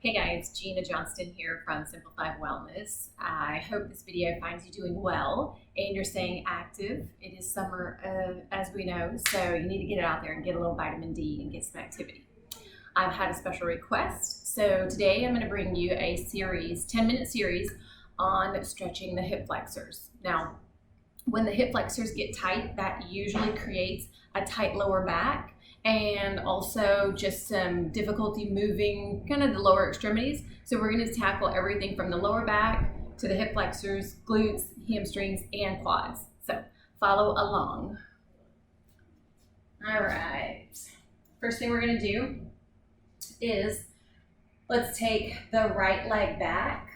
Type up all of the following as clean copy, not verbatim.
Hey guys, Gina Johnston here from Simplified Wellness. I hope this video finds you doing well and you're staying active. It is summer, as we know, so you need to get out there and get a little vitamin D and get some activity. I've had a special request, so today I'm going to bring you a series, 10-minute series on stretching the hip flexors. Now, when the hip flexors get tight, that usually creates a tight lower back and also just some difficulty moving kind of the lower extremities. So we're going to tackle everything from the lower back to the hip flexors, glutes, hamstrings, and quads. So follow along. All right. First thing we're going to do is let's take the right leg back.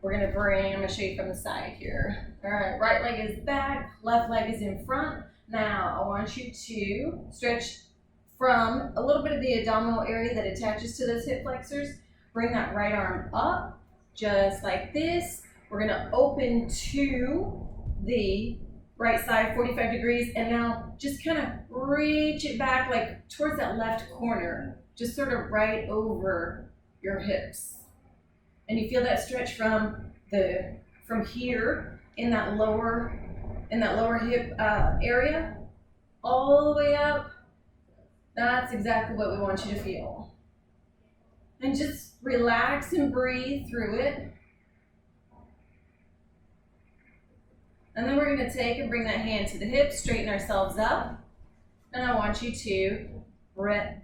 We're going to bring, I'm going to show you from the side here. All right, right leg is back, left leg is in front. Now, I want you to stretch from a little bit of the abdominal area that attaches to those hip flexors. Bring that right arm up, just like this. We're going to open to the right side, 45 degrees, and now just kind of reach it back like towards that left corner, just sort of right over your hips. And you feel that stretch from here in that lower hip area, all the way up. That's exactly what we want you to feel. And just relax and breathe through it. And then we're going to take and bring that hand to the hip, straighten ourselves up. And I want you to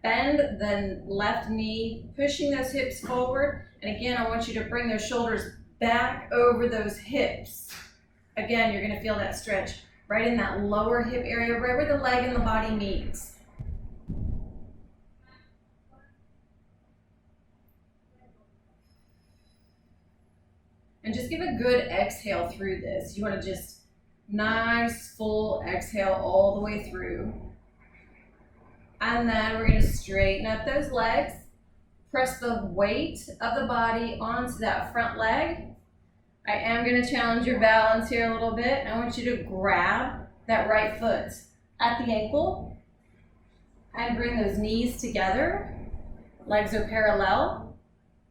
bend the left knee, pushing those hips forward. And again, I want you to bring those shoulders back over those hips. Again, you're going to feel that stretch right in that lower hip area, right where the leg and the body meets. And just give a good exhale through this. You want to just nice full exhale all the way through. And then we're going to straighten up those legs. Press the weight of the body onto that front leg. I am going to challenge your balance here a little bit. I want you to grab that right foot at the ankle and bring those knees together. Legs are parallel.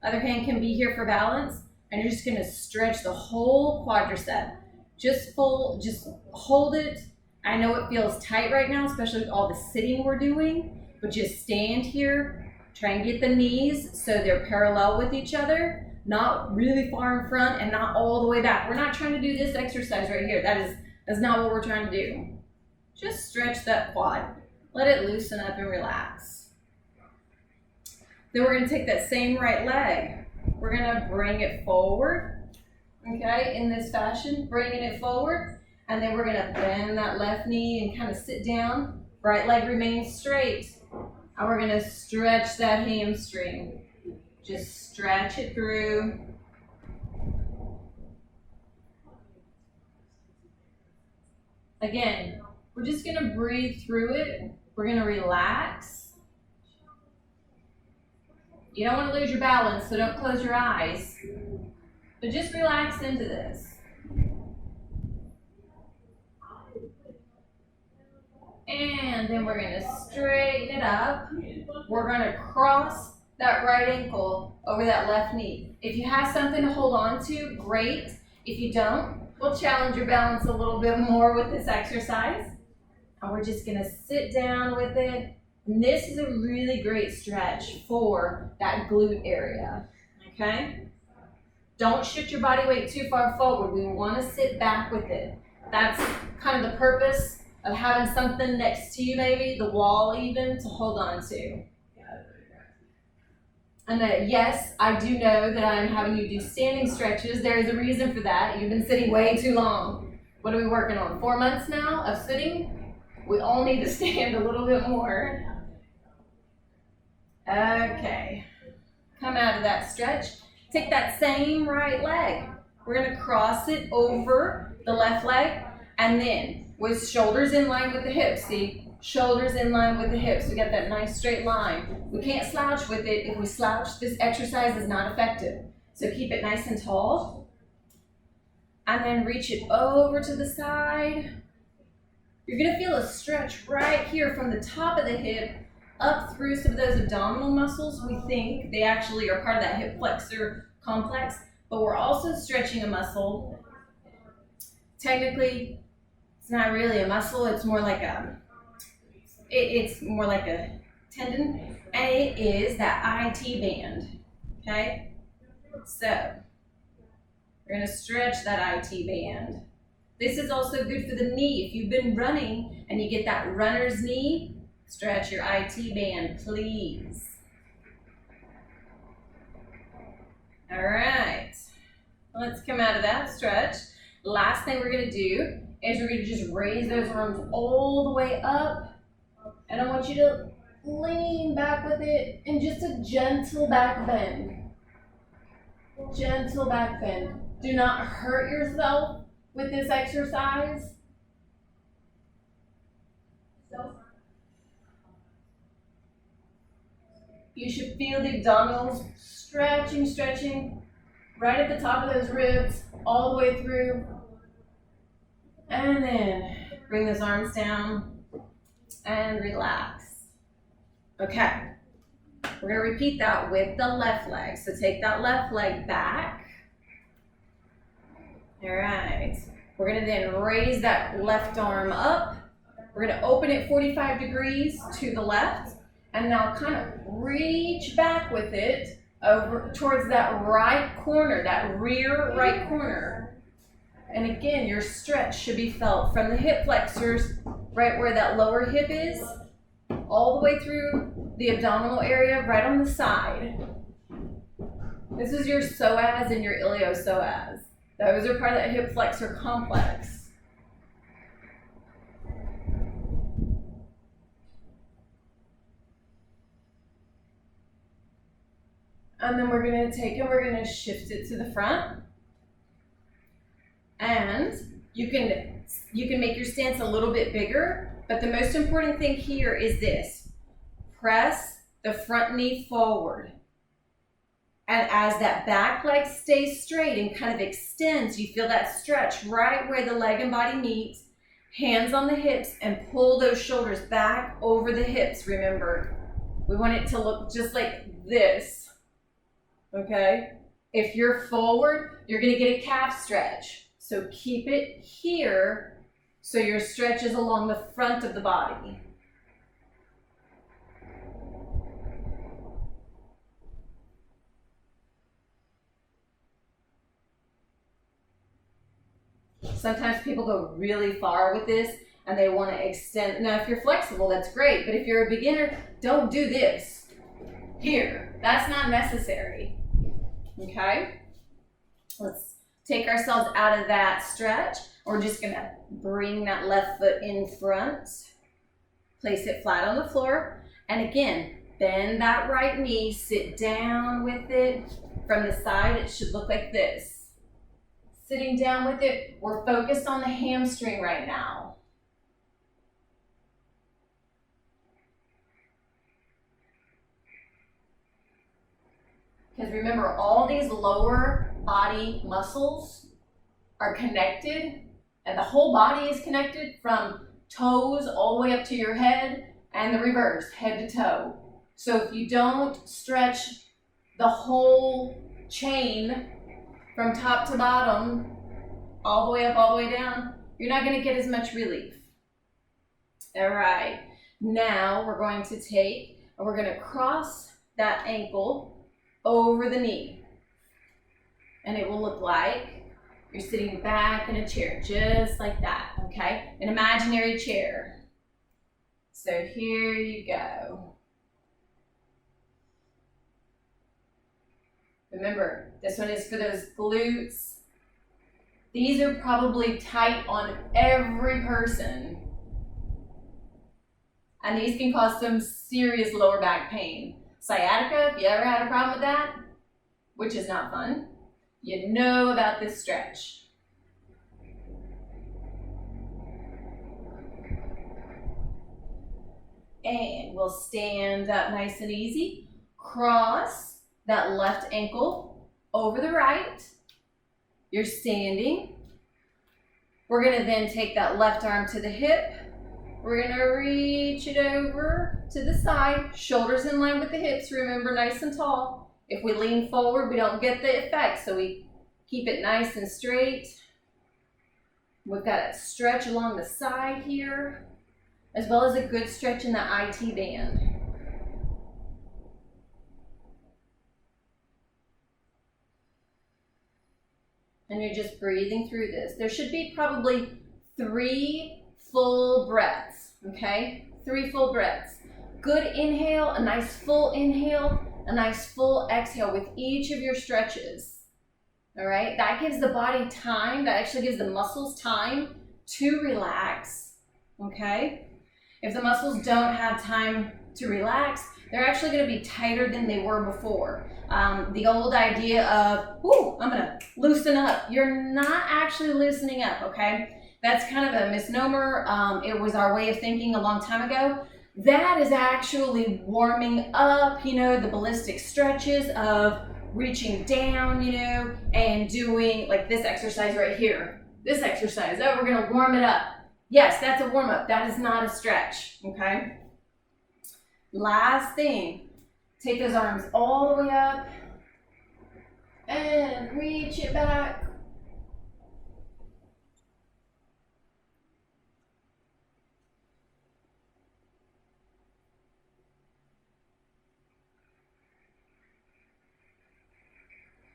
Other hand can be here for balance. And you're just going to stretch the whole quadricep. Just hold it. I know it feels tight right now, especially with all the sitting we're doing, but just stand here. Try and get the knees so they're parallel with each other. Not really far in front and not all the way back. We're not trying to do this exercise right here. That's not what we're trying to do. Just stretch that quad. Let it loosen up and relax. Then we're going to take that same right leg. We're going to bring it forward, okay, in this fashion, bringing it forward. And then we're going to bend that left knee and kind of sit down. Right leg remains straight. And we're going to stretch that hamstring. Just stretch it through. Again, we're just going to breathe through it. We're going to relax. You don't want to lose your balance, so don't close your eyes. But just relax into this. And then we're going to straighten it up. We're going to cross that right ankle over that left knee. If you have something to hold on to, great. If you don't, we'll challenge your balance a little bit more with this exercise. And we're just going to sit down with it. And this is a really great stretch for that glute area, okay? Don't shift your body weight too far forward. We want to sit back with it. That's kind of the purpose of having something next to you, maybe, the wall even, to hold on to. And yes, I do know that I'm having you do standing stretches. There is a reason for that. You've been sitting way too long. What are we working on? 4 months now of sitting? We all need to stand a little bit more. Okay. Come out of that stretch. Take that same right leg. We're going to cross it over the left leg. And then with shoulders in line with the hips. See? Shoulders in line with the hips. We got that nice straight line. We can't slouch with it. If we slouch, this exercise is not effective. So keep it nice and tall. And then reach it over to the side. You're going to feel a stretch right here from the top of the hip up through some of those abdominal muscles. We think they actually are part of that hip flexor complex, but we're also stretching a muscle. Technically, it's not really a muscle, it's more like a tendon, and it is that IT band, okay? So, we're gonna stretch that IT band. This is also good for the knee. If you've been running and you get that runner's knee, stretch your IT band, please. All right, let's come out of that stretch. Last thing we're gonna do is we're gonna just raise those arms all the way up, and I want you to lean back with it in just a gentle back bend. Gentle back bend. Do not hurt yourself with this exercise. You should feel the abdominals stretching right at the top of those ribs, all the way through. And then bring those arms down and relax. Okay, we're gonna repeat that with the left leg. So take that left leg back. All right, we're gonna then raise that left arm up. We're gonna open it 45 degrees to the left, and now kind of reach back with it over towards that right corner, that rear right corner. And again, your stretch should be felt from the hip flexors, right where that lower hip is, all the way through the abdominal area, right on the side. This is your psoas and your iliopsoas. Those are part of that hip flexor complex. And then we're gonna take it, we're gonna shift it to the front. And you can make your stance a little bit bigger, but the most important thing here is this. Press the front knee forward. And as that back leg stays straight and kind of extends, you feel that stretch right where the leg and body meet. Hands on the hips and pull those shoulders back over the hips, remember. We want it to look just like this, okay? If you're forward, you're gonna get a calf stretch. So keep it here so your stretch is along the front of the body. Sometimes people go really far with this and they want to extend. Now, if you're flexible, that's great. But if you're a beginner, don't do this here. That's not necessary. Okay? Let's take ourselves out of that stretch. We're just going to bring that left foot in front. Place it flat on the floor. And again, bend that right knee. Sit down with it. From the side, it should look like this. Sitting down with it, we're focused on the hamstring right now. Because remember, all these lower body muscles are connected, and the whole body is connected from toes all the way up to your head, and the reverse, head to toe. So if you don't stretch the whole chain from top to bottom, all the way up, all the way down, you're not gonna get as much relief. All right, now we're going to take, and we're gonna cross that ankle over the knee. And it will look like you're sitting back in a chair, just like that, okay? An imaginary chair. So here you go. Remember, this one is for those glutes. These are probably tight on every person. And these can cause some serious lower back pain. Sciatica, if you ever had a problem with that, which is not fun, you know about this stretch. And we'll stand up nice and easy. Cross that left ankle over the right. You're standing. We're gonna then take that left arm to the hip, We're gonna reach it over to the side, shoulders in line with the hips, remember, nice and tall. If we lean forward, we don't get the effect, so we keep it nice and straight. We've got a stretch along the side here, as well as a good stretch in the IT band. And you're just breathing through this. There should be probably 3 full breaths, okay? 3 full breaths. Good inhale, a nice full inhale, a nice full exhale with each of your stretches. All right, that gives the body time, that actually gives the muscles time to relax, okay? If the muscles don't have time to relax, they're actually gonna be tighter than they were before. The old idea of, ooh, I'm gonna loosen up. You're not actually loosening up, okay? That's kind of a misnomer. It was our way of thinking a long time ago. That is actually warming up, you know, the ballistic stretches of reaching down, you know, and doing like this exercise right here. This exercise, oh, we're gonna warm it up. Yes, that's a warm up. That is not a stretch, okay? Last thing, take those arms all the way up and reach it back.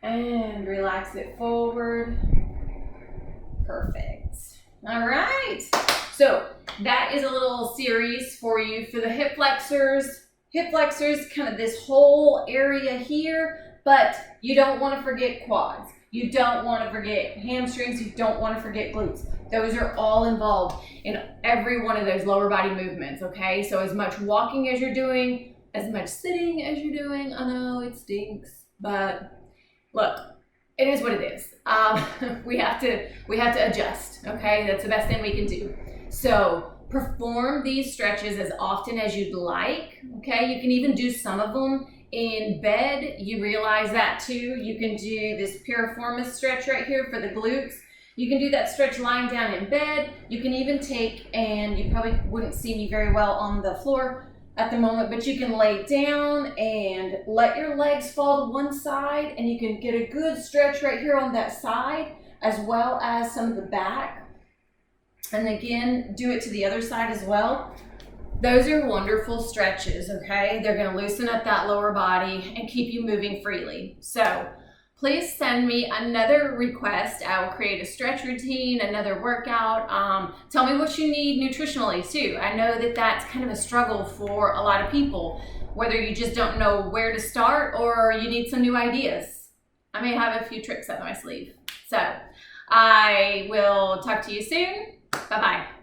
And relax it forward. Perfect. All right. So that is a little series for you for the hip flexors. Hip flexors, kind of this whole area here, but you don't want to forget quads. You don't want to forget hamstrings. You don't want to forget glutes. Those are all involved in every one of those lower body movements, okay? So as much walking as you're doing, as much sitting as you're doing, I know it stinks, but look, it is what it is. We have to adjust, okay? That's the best thing we can do. So perform these stretches as often as you'd like, okay? You can even do some of them in bed. You realize that too. You can do this piriformis stretch right here for the glutes. You can do that stretch lying down in bed. You can even take, and you probably wouldn't see me very well on the floor at the moment, but you can lay down and let your legs fall to one side, and you can get a good stretch right here on that side, as well as some of the back. And again, do it to the other side as well. Those are wonderful stretches, okay? They're gonna loosen up that lower body and keep you moving freely. So please send me another request. I will create a stretch routine, another workout. Tell me what you need nutritionally too. I know that that's kind of a struggle for a lot of people, whether you just don't know where to start or you need some new ideas. I may have a few tricks up my sleeve. So I will talk to you soon. Bye-bye.